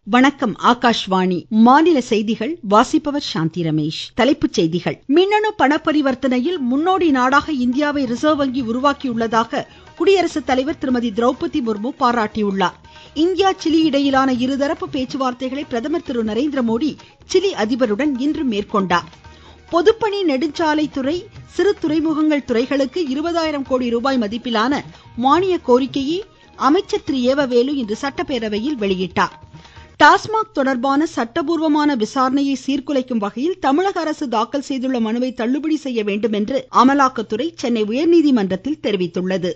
வணக்கம். ஆகாஷ்வாணி மாநில செய்திகள் வாசிப்பவர் சாந்தி ரமேஷ். தலைப்புச் செய்திகள். மின்னணு பண பரிவர்த்தனையில் முன்னோடி நாடாக இந்தியாவை ரிசர்வ் வங்கி உருவாக்கியுள்ளதாக குடியரசுத் தலைவர் திருமதி திரௌபதி முர்மு பாராட்டியுள்ளார். இந்தியா சிலி இடையிலான இருதரப்பு பேச்சுவார்த்தைகளை பிரதமர் திரு நரேந்திரமோடி சிலி அதிபருடன் இன்று மேற்கொண்டார். பொதுப்பணி, நெடுஞ்சாலைத்துறை, சிறு துறைமுகங்கள் துறைகளுக்கு 20,000 கோடி ரூபாய் மதிப்பிலான மானிய கோரிக்கையை அமைச்சர் திரு ஏவவேலு இன்று சட்டப்பேரவையில் வெளியிட்டார். டாஸ்மாக் தொடர்பான சட்டபூர்வமான விசாரணையை சீர்குலைக்கும் வகையில் தமிழக அரசு தாக்கல் செய்துள்ள மனுவை தள்ளுபடி செய்ய வேண்டும் என்று அமலாக்கத்துறை சென்னை உயர்நீதிமன்றத்தில் தெரிவித்துள்ளது.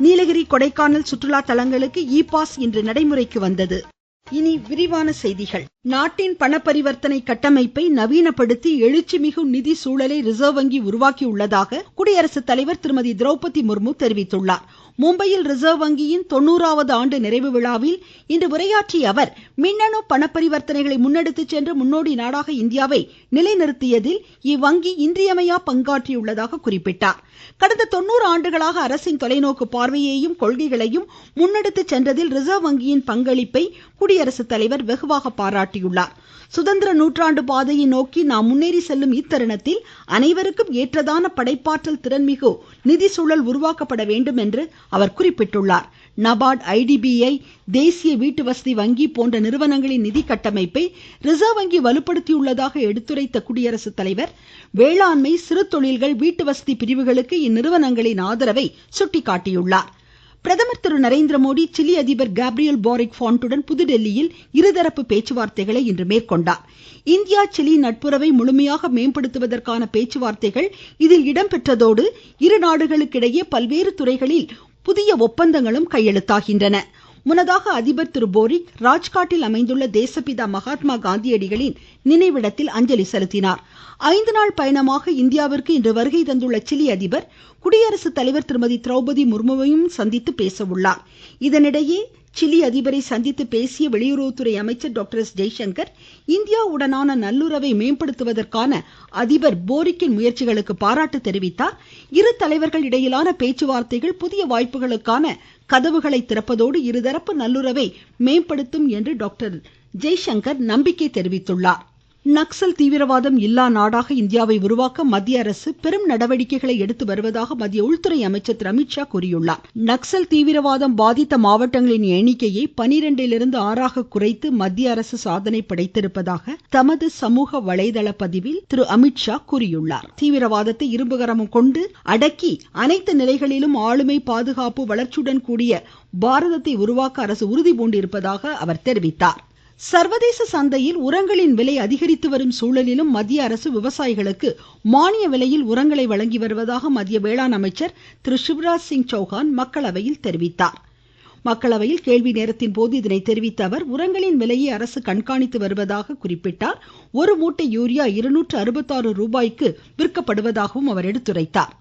நீலகிரி, கொடைக்கானல் சுற்றுலா தலங்களுக்கு இ-பாஸ் இன்று நடைமுறைக்கு வந்தது. இனி விரிவான செய்திகள். நாட்டின் பண பரிவர்த்தனை கட்டமைப்பை நவீனப்படுத்தி எழுச்சிமிகு நிதி சூழலை ரிசர்வ் வங்கி உருவாக்கியுள்ளதாக குடியரசுத் தலைவர் திருமதி திரௌபதி முர்மு தெரிவித்துள்ளார். மும்பையில் ரிசர்வ் வங்கியின் 90வது ஆண்டு நிறைவு விழாவில் இன்று உரையாற்றிய அவர், மின்னணு பண பரிவர்த்தனைகளை முன்னெடுத்துச் சென்று முன்னோடி நாடாக இந்தியாவை நிலைநிறுத்தியதில் இவ்வங்கி இன்றியமையா பங்காற்றியுள்ளதாக குறிப்பிட்டார். கடந்த 90 ஆண்டுகளாக அரசின் தொலைநோக்கு பார்வையையும் கொள்கைகளையும் முன்னெடுத்துச் சென்றதில் ரிசர்வ் வங்கியின் பங்களிப்பை குடியரசுத் தலைவர் வெகுவாக பாராட்டியுள்ளார். சுதந்திர நூற்றாண்டு பாதையை நோக்கி நாம் முன்னேறி செல்லும் இத்தருணத்தில் அனைவருக்கும் ஏற்றதான படைப்பாற்றல் திறன்மிகு நிதி சூழல் உருவாக்கப்பட வேண்டும் என்று அவர் குறிப்பிட்டுள்ளார். நபார்டு, IDBI, தேசிய வீட்டு வசதி வங்கி போன்ற நிறுவனங்களின் நிதி கட்டமைப்பை ரிசர்வ் வங்கி வலுப்படுத்தியுள்ளதாக எடுத்துரைத்த குடியரசுத் தலைவர், வேளாண்மை, சிறு தொழில்கள், வீட்டு வசதி பிரிவுகளுக்கு இந்நிறுவனங்களின் ஆதரவை சுட்டிக்காட்டியுள்ளார். பிரதமர் திரு நரேந்திரமோடி சிலி அதிபர் கேப்ரியல் போரிக் பாண்டுடன் புதுதில்லியில் இருதரப்பு பேச்சுவார்த்தைகளை இன்று மேற்கொண்டார். இந்தியா சிலி நட்புறவை முழுமையாக மேம்படுத்துவதற்கான பேச்சுவார்த்தைகள் இதில் இடம்பெற்றதோடு இரு நாடுகளுக்கிடையே பல்வேறு துறைகளில் புதிய ஒப்பந்தங்களும் கையெழுத்தாகின்றன. முன்னதாக அதிபர் திரு போரிக் ராஜ்காட்டில் அமைந்துள்ள தேசப்பிதா மகாத்மா காந்தியடிகளின் நினைவிடத்தில் அஞ்சலி செலுத்தினார். 5 நாள் பயணமாக இந்தியாவிற்கு இன்று வருகை தந்துள்ள சிலி அதிபர் குடியரசுத் தலைவர் திருமதி திரௌபதி முர்முவையும் சந்தித்து பேச உள்ளார். இதனிடையே சிலி அதிபரை சந்தித்து பேசிய வெளியுறவுத்துறை அமைச்சர் டாக்டர் எஸ். ஜெய்சங்கர், இந்தியாவுடனான நல்லுறவை மேம்படுத்துவதற்கான அதிபர் போரிக்கின் முயற்சிகளுக்கு பாராட்டு தெரிவித்தார். இரு தலைவர்கள் இடையிலான பேச்சுவார்த்தைகள் புதிய வாய்ப்புகளுக்கான கதவுகளை திறப்பதோடு இருதரப்பு நல்லுறவை மேம்படுத்தும் என்று டாக்டர் ஜெய்சங்கர் நம்பிக்கை தெரிவித்துள்ளார். நக்சல் தீவிரவாதம் இல்லா நாடாக இந்தியாவை உருவாக்க மத்திய அரசு பெரும் நடவடிக்கைகளை எடுத்து வருவதாக மத்திய உள்துறை அமைச்சர் திரு அமித்ஷா கூறியுள்ளார். நக்சல் தீவிரவாதம் பாதித்த மாவட்டங்களின் எண்ணிக்கையை 12லிருந்து 6ஆக குறைத்து மத்திய அரசு சாதனை படைத்திருப்பதாக தமது சமூக வலைதள பதிவில் திரு அமித்ஷா கூறியுள்ளார். தீவிரவாதத்தை இரும்புகரமும் கொண்டு அடக்கி அனைத்து நிலைகளிலும் ஆளுமை, பாதுகாப்பு, வளர்ச்சியுடன் கூடிய பாரதத்தை உருவாக்க அரசு உறுதி பூண்டிருப்பதாக அவர் தெரிவித்தார். சர்வதேச சந்தையில் உரங்களின் விலை அதிகரித்து வரும் சூழலிலும் மத்திய அரசு விவசாயிகளுக்கு மானிய விலையில் உரங்களை வழங்கி வருவதாக மத்திய வேளாண் அமைச்சர் திரு சிவராஜ் சிங் சௌஹான் மக்களவையில் தெரிவித்தார். மக்களவையில் கேள்வி நேரத்தின் போது இதனை தெரிவித்த அவர், உரங்களின் விலையை அரசு கண்காணித்து வருவதாக குறிப்பிட்டார். ஒரு மூட்டை யூரியா 266 ரூபாய்க்கு விற்கப்படுவதாகவும் அவர் எடுத்துரைத்தார்.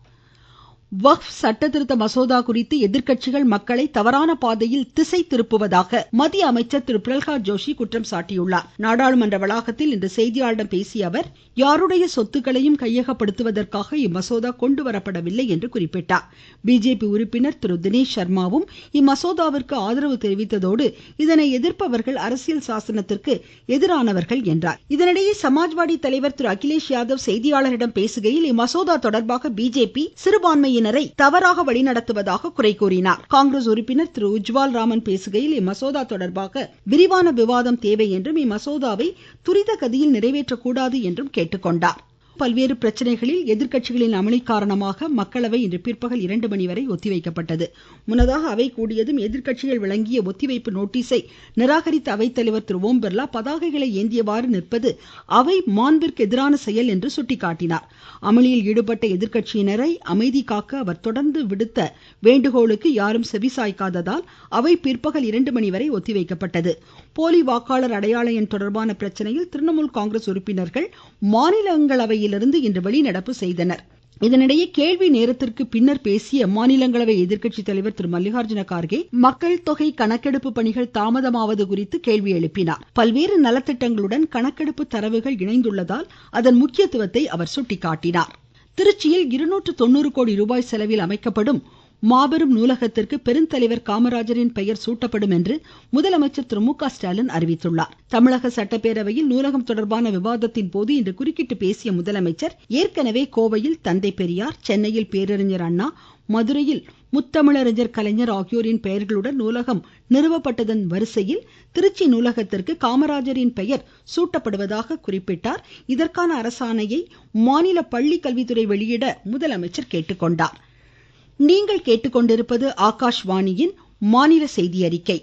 வக்ஃப் சட்ட திருத்த மசோதா குறித்து எதிர்க்கட்சிகள் மக்களை தவறான பாதையில் திசை திருப்புவதாக மத்திய அமைச்சர் திரு பிரல்ஹாத் ஜோஷி குற்றம் சாட்டியுள்ளார். நாடாளுமன்ற வளாகத்தில் இன்று செய்தியாளர்களிடம் பேசிய அவர், யாருடைய சொத்துக்களையும் கையகப்படுத்துவதற்காக இம்மசோதா கொண்டு வரப்படவில்லை என்று குறிப்பிட்டார். பிஜேபி உறுப்பினர் திரு தினேஷ் சர்மாவும் இம்மசோதாவிற்கு ஆதரவு தெரிவித்ததோடு இதனை எதிர்ப்பவர்கள் அரசியல் சாசனத்திற்கு எதிரானவர்கள் என்றார். இதனிடையே சமாஜ்வாடி தலைவர் திரு அகிலேஷ் யாதவ் செய்தியாளர்களிடம் பேசுகையில், இம்மசோதா தொடர்பாக பிஜேபி சிறுபான்மையினரை தவறாக வழிநடத்துவதாக குறை கூறினார். காங்கிரஸ் உறுப்பினர் திரு உஜ்வால் ராமன் பேசுகையில், இம்மசோதா தொடர்பாக விரிவான விவாதம் தேவை என்றும் இம்மசோதாவை துரித கதியில் நிறைவேற்றக்கூடாது என்றும் கேட்டுக்கொண்டார். பல்வேறு பிரச்சனைகளில் எதிர்க்கட்சிகளின் அமளி காரணமாக மக்களவை இன்று பிற்பகல் 2 மணி வரை ஒத்திவைக்கப்பட்டது. முன்னதாக அவை கூடியதும் எதிர்க்கட்சிகள் வழங்கிய ஒத்திவைப்பு நோட்டீஸை நிராகரித்த அவைத்தலைவர் திரு ஓம் பிர்லா பதாகைகளை ஏந்தியவாறு நிற்பது அவை மாண்பிற்கு எதிரான செயல் என்று சுட்டிக்காட்டினார். அமளியில் ஈடுபட்ட எதிர்க்கட்சியினரை அமைதி காக்க அவர் தொடர்ந்து விடுத்த வேண்டுகோளுக்கு யாரும் செவிசாய்க்காததால் அவை பிற்பகல் 2 மணி வரை ஒத்திவைக்கப்பட்டது. போலி வாக்காளர் அடையாள எண் தொடர்பான பிரச்சனையில் திரிணாமுல் காங்கிரஸ் உறுப்பினர்கள் மாநிலங்களவையிலிருந்து இன்று வெளிநடப்பு செய்தனர். இதனிடையே கேள்வி நேரத்திற்கு பின்னர் பேசிய மாநிலங்களவை எதிர்க்கட்சி தலைவர் திரு மல்லிகார்ஜுன கார்கே, மக்கள் தொகை கணக்கெடுப்பு பணிகள் தாமதமாவது குறித்து கேள்வி எழுப்பினார். பல்வேறு நலத்திட்டங்களுடன் கணக்கெடுப்பு தரவுகள் இணைந்துள்ளதால் அதன் முக்கியத்துவத்தை அவர் சுட்டிக்காட்டினார். திருச்சியில் 290 கோடி ரூபாய் செலவில் அமைக்கப்படும் மாபெரும் நூலகத்திற்கு பெருந்தலைவர் காமராஜரின் பெயர் சூட்டப்படும் என்று முதலமைச்சர் திரு மு க ஸ்டாலின் அறிவித்துள்ளார். தமிழக சட்டப்பேரவையில் நூலகம் தொடர்பான விவாதத்தின் போது இன்று குறுக்கிட்டு பேசிய முதலமைச்சர், ஏற்கனவே கோவையில் தந்தை பெரியார், சென்னையில் பேரறிஞர் அண்ணா, மதுரையில் முத்தமிழறிஞர் கலைஞர் ஆகியோரின் பெயர்களுடன் நூலகம் நிறுவப்பட்டதன் வரிசையில் திருச்சி நூலகத்திற்கு காமராஜரின் பெயர் சூட்டப்படுவதாக குறிப்பிட்டார். இதற்கான அரசாணையை மாநில பள்ளிக்கல்வித்துறை வெளியிட முதலமைச்சர் கேட்டுக்கொண்டார். நீங்கள் கேட்டுக்கொண்டிருப்பது ஆகாஷ்வாணியின் மாநில செய்தி அறிக்கை.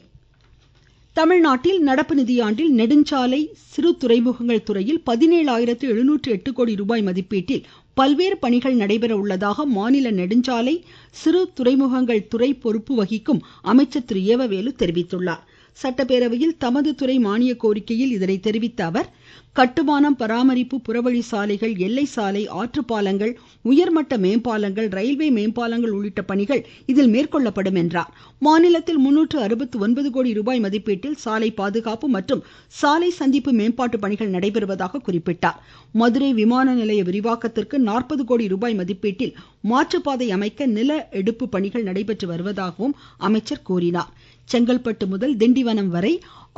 தமிழ்நாட்டில் நடப்பு நிதியாண்டில் நெடுஞ்சாலை சிறு துறைமுகங்கள் துறையில் 17,708 கோடி ரூபாய் மதிப்பீட்டில் பல்வேறு பணிகள் நடைபெற உள்ளதாக மாநில நெடுஞ்சாலை சிறு துறைமுகங்கள் துறை பொறுப்பு வகிக்கும் அமைச்சர் திரு ஏவவேலு தெரிவித்துள்ளார். சட்டப்பேரவையில் தமது துறை மானிய கோரிக்கையில் இதனை தெரிவித்த அவர், கட்டுமானம், பராமரிப்பு, புறவழி சாலைகள், எல்லை சாலை, ஆற்றுப்பாலங்கள், உயர்மட்ட மேம்பாலங்கள், ரயில்வே மேம்பாலங்கள் உள்ளிட்ட பணிகள் இதில் மேற்கொள்ளப்படும் என்றார். மாநிலத்தில் 369 கோடி ரூபாய் மதிப்பீட்டில் சாலை பாதுகாப்பு மற்றும் சாலை சந்திப்பு மேம்பாட்டு பணிகள் நடைபெறுவதாக குறிப்பிட்டார். மதுரை விமான நிலைய விரிவாக்கத்திற்கு 40 கோடி ரூபாய் மதிப்பீட்டில் மாற்றுப்பாதை அமைக்க நில எடுப்பு பணிகள் நடைபெற்று வருவதாகவும் அமைச்சர் கூறினார். செங்கல்பட்டு முதல் திண்டிவனம் வரை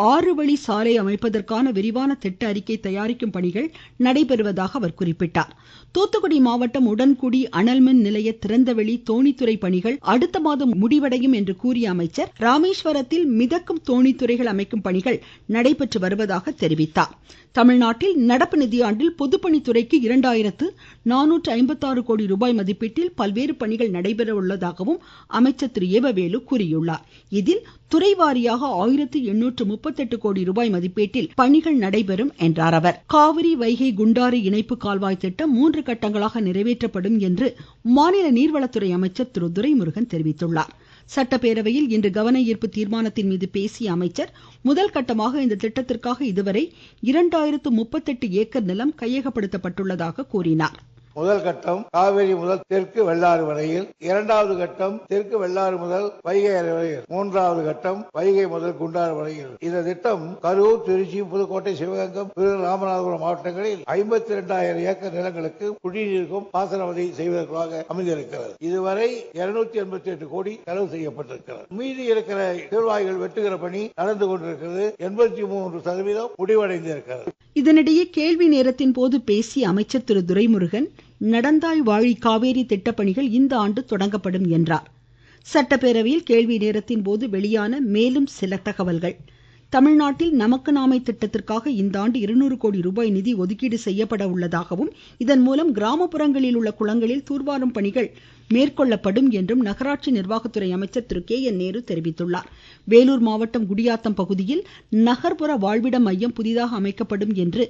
6 வழி சாலை அமைப்பதற்கான விரிவான திட்ட அறிக்கை தயாரிக்கும் பணிகள் நடைபெறுவதாக அவர் குறிப்பிட்டார். தூத்துக்குடி மாவட்டம் உடன்குடி அனல்மின் நிலைய திறந்தவெளி தோணித்துறை பணிகள் அடுத்த மாதம் முடிவடையும் என்று கூறிய அமைச்சர், ராமேஸ்வரத்தில் மிதக்கும் தோணித்துறைகள் அமைக்கும் பணிகள் நடைபெற்று வருவதாக தெரிவித்தார். தமிழ்நாட்டில் நடப்பு நிதியாண்டில் பொதுப்பணித்துறைக்கு 2,456 கோடி ரூபாய் மதிப்பீட்டில் பல்வேறு பணிகள் நடைபெற உள்ளதாகவும் அமைச்சர் திரு ஏவவேலு கூறியுள்ளார். இதில் துறைவாரியாக 1,838 கோடி ரூபாய் மதிப்பீட்டில் பணிகள் நடைபெறும் என்றார். அவர் காவிரி, வைகை, குண்டாறு இணைப்பு கால்வாய் திட்டம் 3 கட்டங்களாக நிறைவேற்றப்படும் என்று மாநில நீர்வளத்துறை அமைச்சர் திரு துரைமுருகன் தெரிவித்துள்ளார். சட்டப்பேரவையில் இன்று கவன ஈர்ப்பு தீர்மானத்தின் மீது பேசிய அமைச்சர், முதல் கட்டமாக இந்த திட்டத்திற்காக இதுவரை 2038 ஏக்கர் நிலம் கையகப்படுத்தப்பட்டுள்ளதாக கூறினார். முதல் கட்டம் காவிரி முதல் தெற்கு வெள்ளாறு வரையில், இரண்டாவது கட்டம் தெற்கு வெள்ளாறு முதல் வைகை வரையில், மூன்றாவது கட்டம் வைகை முதல் குண்டாறு வரையில். இந்த திட்டம் கரூர், திருச்சி, புதுக்கோட்டை, சிவகங்கம், ராமநாதபுரம் மாவட்டங்களில் 52,000 ஏக்கர் நிலங்களுக்கு குடிநீருக்கும் பாசன வசதி செய்வதற்காக அமைந்திருக்கிறது. இதுவரை 288 கோடி செலவு செய்யப்பட்டிருக்கிறது. மீதி இருக்கிற நீர்வாய்கள் வெட்டுகிற பணி நடந்து கொண்டிருக்கிறது. 83% முடிவடைந்திருக்கிறது. இதனிடையே கேள்வி நேரத்தின் போது பேசிய அமைச்சர் திரு துரைமுருகன், நடந்தாய் வாழி காவேரி திட்டப்பணிகள் இந்த ஆண்டு தொடங்கப்படும் என்றார். சட்டப்பேரவையில் கேள்வி நேரத்தின் போது வெளியான மேலும் சில தகவல்கள். தமிழ்நாட்டில் நமக்கு நாமே திட்டத்திற்காக இந்த ஆண்டு 200 கோடி ரூபாய் நிதி ஒதுக்கீடு செய்யப்பட உள்ளதாகவும், இதன் மூலம் கிராமப்புறங்களில் உள்ள குளங்களில் தூர்வாரும் பணிகள் மேற்கொள்ளப்படும் என்றும் நகராட்சி நிர்வாகத்துறை அமைச்சர் திரு கே என் நேரு தெரிவித்துள்ளார். வேலூர் மாவட்டம் குடியாத்தம் பகுதியில் நகர்ப்புற வாழ்விட மையம் புதிதாக அமைக்கப்படும் என்று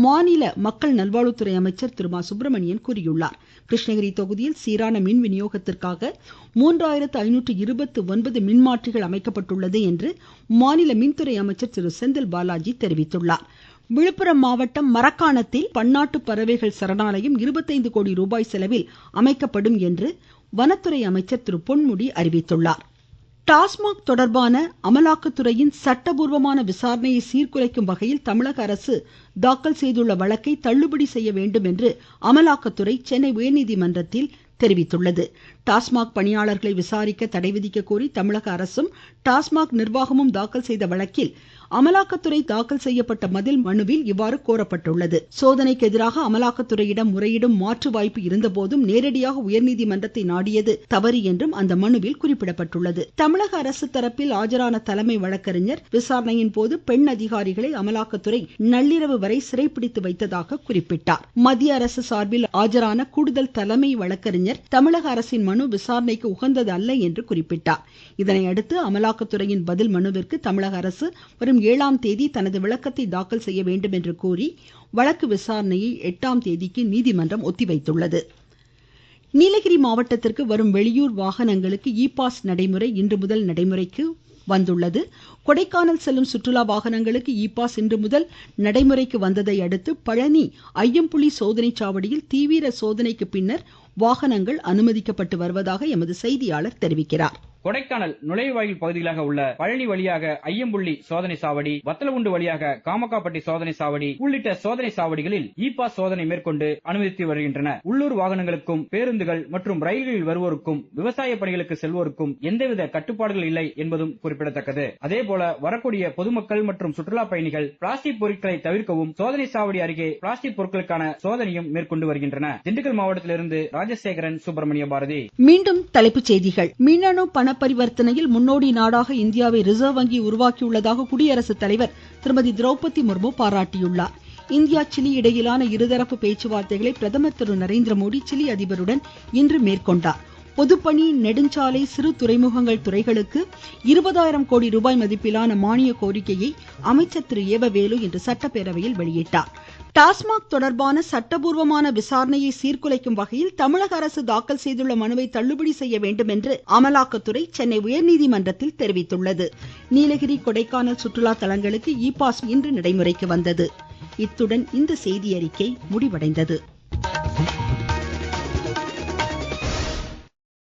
மாநில மக்கள் நல்வாழ்வுத்துறை அமைச்சர் திரு மா சுப்பிரமணியன் கூறியுள்ளார். கிருஷ்ணகிரி தொகுதியில் சீரான மின் விநியோகத்திற்காக 3,529 மின்மாற்றிகள் அமைக்கப்பட்டுள்ளது என்று மாநில மின்துறை அமைச்சர் திரு செந்தில் பாலாஜி தெரிவித்துள்ளார். விழுப்புரம் மாவட்டம் மரக்காணத்தில் பன்னாட்டு பறவைகள் சரணாலயம் 25 கோடி ரூபாய் செலவில் அமைக்கப்படும் என்று வனத்துறை அமைச்சர் திரு பொன்முடி அறிவித்துள்ளார். டாஸ்மாக் தொடர்பான அமலாக்கத்துறையின் சட்டபூர்வமான விசாரணையை சீர்குலைக்கும் வகையில் தமிழக அரசு தாக்கல் செய்துள்ள வழக்கை தள்ளுபடி செய்ய வேண்டும் என்று அமலாக்கத்துறை சென்னை உயர்நீதிமன்றத்தில் தெரிவித்துள்ளது. டாஸ்மாக் பணியாளர்களை விசாரிக்க தடை விதிக்க கோரி தமிழக அரசும் டாஸ்மாக் நிர்வாகமும் தாக்கல் செய்த வழக்கில் அமலாக்கத்துறை தாக்கல் செய்யப்பட்ட பதில் மனுவில் இவ்வாறு கோரப்பட்டுள்ளது. சோதனைக்கு எதிராக அமலாக்கத்துறையிடம் முறையிடும் மாற்று வாய்ப்பு இருந்தபோதும் நேரடியாக உயர்நீதிமன்றத்தை நாடியது தவறு என்றும் அந்த மனுவில் குறிப்பிடப்பட்டுள்ளது. தமிழக அரசு தரப்பில் ஆஜரான தலைமை வழக்கறிஞர் விசாரணையின் போது பெண் அதிகாரிகளை அமலாக்கத்துறை நள்ளிரவு வரை சிறைப்பிடித்து வைத்ததாக குறிப்பிட்டார். மத்திய அரசு சார்பில் ஆஜரான கூடுதல் தலைமை வழக்கறிஞர் தமிழக அரசின் மனு விசாரணைக்கு உகந்தது அல்ல என்று குறிப்பிட்டார். இதனையடுத்து அமலாக்கத்துறையின் பதில் மனுவிற்கு தமிழக அரசு வரும் 7ஆம் தேதி தனது விளக்கத்தை தாக்கல் செய்ய வேண்டும் என்று கூறி வழக்கு விசாரணையை 8ஆம் தேதிக்கு நீதிமன்றம் ஒத்திவைத்துள்ளது. நீலகிரி மாவட்டத்திற்கு வரும் வெளியூர் வாகனங்களுக்கு இ பாஸ் நடைமுறை இன்று முதல் நடைமுறைக்கு வந்துள்ளது. கொடைக்கானல் செல்லும் சுற்றுலா வாகனங்களுக்கு இ பாஸ் இன்று முதல் நடைமுறைக்கு வந்ததை அடுத்து பழனி ஐயம்புலி சோதனை சாவடியில் தீவிர சோதனைக்கு பின்னர் வாகனங்கள் அனுமதிக்கப்பட்டு வருவதாக எமது செய்தியாளர் தெரிவிக்கிறார். கொடைக்கானல் நுழைவாயில் பகுதிகளாக உள்ள பழனி வழியாக ஐயம்புள்ளி சோதனை சாவடி, வத்தலகுண்டு வழியாக காமக்காப்பட்டி சோதனை சாவடி உள்ளிட்ட சோதனை சாவடிகளில் இ பாஸ் சோதனை மேற்கொண்டு அனுமதித்து வருகின்றன. உள்ளூர் வாகனங்களுக்கும் பேருந்துகள் மற்றும் ரயில்களில் வருவோருக்கும் விவசாய பணிகளுக்கு செல்வோருக்கும் எந்தவித கட்டுப்பாடுகள் இல்லை என்பதும் குறிப்பிடத்தக்கது. அதேபோல வரக்கூடிய பொதுமக்கள் மற்றும் சுற்றுலா பயணிகள் பிளாஸ்டிக் பொருட்களை தவிர்க்கவும் சோதனை சாவடி அருகே பிளாஸ்டிக் பொருட்களுக்கான சோதனையும் மேற்கொண்டு வருகின்றன. திண்டுக்கல் மாவட்டத்திலிருந்து ராஜசேகரன், சுப்பிரமணிய பாரதி. மீண்டும் தலைப்புச் செய்திகள். மின்னணு பண பரிவர்த்தனையில் முன்னோடி நாடாக இந்தியாவை ரிசர்வ் வங்கி உருவாக்கியுள்ளதாக குடியரசுத் தலைவர் திருமதி திரௌபதி முர்மு பாராட்டியுள்ளார். இந்தியா சிலி இடையிலான இருதரப்பு பேச்சுவார்த்தைகளை பிரதமர் திரு நரேந்திர மோடி சிலி அதிபருடன் இன்று மேற்கொண்டார். பொதுப்பணி, நெடுஞ்சாலை, சிறு துறைமுகங்கள் துறைகளுக்கு 20,000 கோடி ரூபாய் மதிப்பிலான மானிய கோரிக்கையை அமைச்சர் திரு ஏவவேலு இன்று சட்டப்பேரவையில் வெளியிட்டார். டாஸ்மாக் தொடர்பான சட்டபூர்வமான விசாரணையை சீர்குலைக்கும் வகையில் தமிழக அரசு தாக்கல் செய்துள்ள மனுவை தள்ளுபடி செய்ய வேண்டும் என்று அமலாக்கத்துறை சென்னை உயர்நீதிமன்றத்தில் தெரிவித்துள்ளது. நீலகிரி, கொடைக்கானல் சுற்றுலா தலங்களுக்கு இ பாஸ் இன்று நடைமுறைக்கு வந்தது. இத்துடன் இந்த செய்தியறிக்கை முடிவடைந்தது.